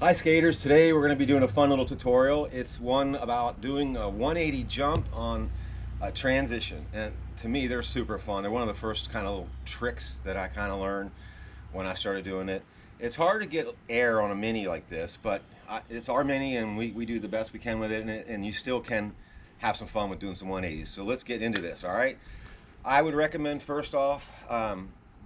Hi skaters, today we're going to be doing a fun little tutorial. It's one about doing a 180 jump on a transition, and to me they're super fun. They're one of the first kind of little tricks that I kind of learned when I started doing it. It's hard to get air on a mini like this, but it's our mini and we do the best we can with it, and you still can have some fun with doing some 180s. So let's get into this, all right? I would recommend first off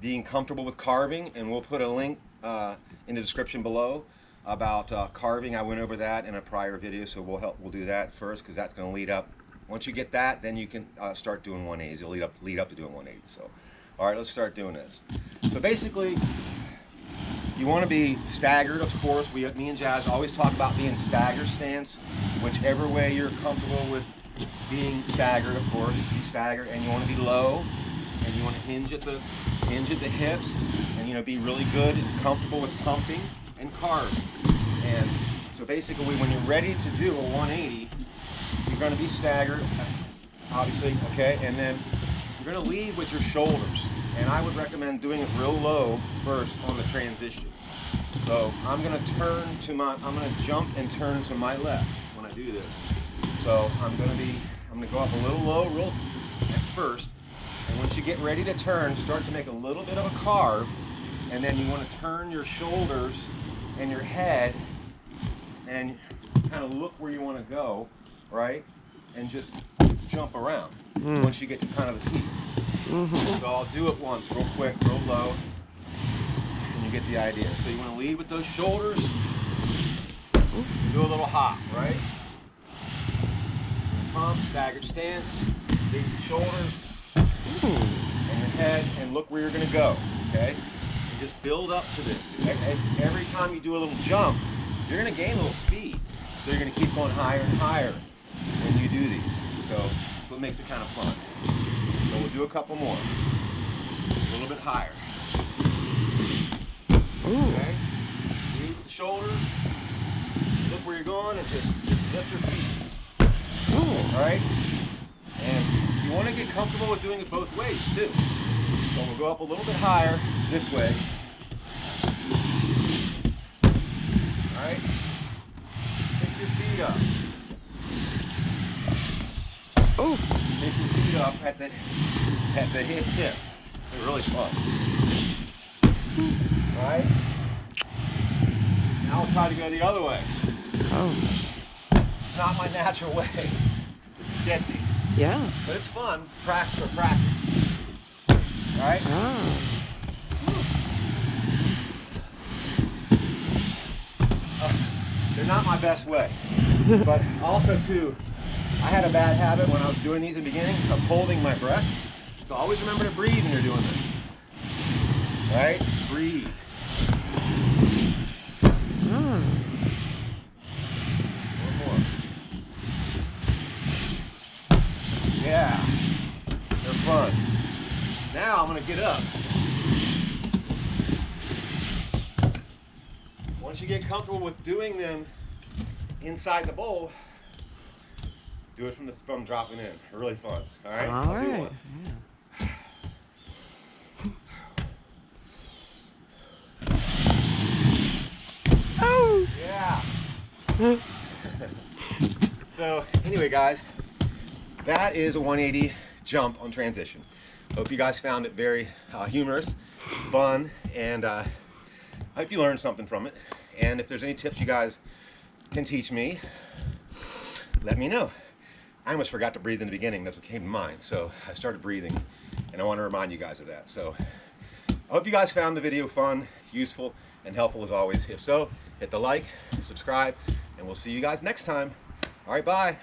being comfortable with carving, and we'll put a link in the description below about carving. I went over that in a prior video, so we'll do that first because that's going to lead up. Once you get that, then you can start doing 180s. It'll lead up to doing 180s. So, all right, let's start doing this. So basically, you want to be staggered, of course. Me and Jazz always talk about being stagger stance, whichever way you're comfortable with being staggered, of course. You stagger, and you want to be low, and you want to hinge at the hips, and be really good and comfortable with pumping and carve. And so basically when you're ready to do a 180, you're going to be staggered, obviously, okay, and then you're going to lead with your shoulders, and I would recommend doing it real low first on the transition. So I'm going to jump and turn to my left when I do this. So I'm going to go up a little low real at first, and once you get ready to turn, start to make a little bit of a carve, and then you want to turn your shoulders and your head and kind of look where you want to go, right? And just jump around once you get to kind of the feet. So I'll do it once, real quick, real low, and you get the idea. So you want to lead with those shoulders, do a little hop, right? Pump, staggered stance, lead with the shoulders and your head, and look where you're going to go, okay? Just build up to this. Every time you do a little jump, you're going to gain a little speed. So you're going to keep going higher and higher when you do these. So that's what makes it kind of fun. So we'll do a couple more. A little bit higher. Okay? Lead with the shoulders. Look where you're going and just lift your feet. Alright? And you want to get comfortable with doing it both ways too. So we'll go up a little bit higher this way. Alright? Pick your feet up. Pick your feet up at the hips. They're really fun. Alright? Now I'll try to go the other way. It's not my natural way. It's sketchy. Yeah. But it's fun. Practice for practice. Right? They're not my best way. But also too, I had a bad habit when I was doing these in the beginning of holding my breath. So always remember to breathe when you're doing this. Right? Breathe. One more. Yeah. They're fun. Now I'm going to get up. Once you get comfortable with doing them inside the bowl, do it from dropping in. They're really fun. All right? All I'll do right. one. Yeah. Oh. Yeah. So anyway, guys, that is a 180 jump on transition. Hope you guys found it very humorous, fun, and I hope you learned something from it. And if there's any tips you guys can teach me, let me know. I almost forgot to breathe in the beginning. That's what came to mind. So I started breathing, and I want to remind you guys of that. So I hope you guys found the video fun, useful, and helpful as always. If so, hit the like, subscribe, and we'll see you guys next time. All right, bye.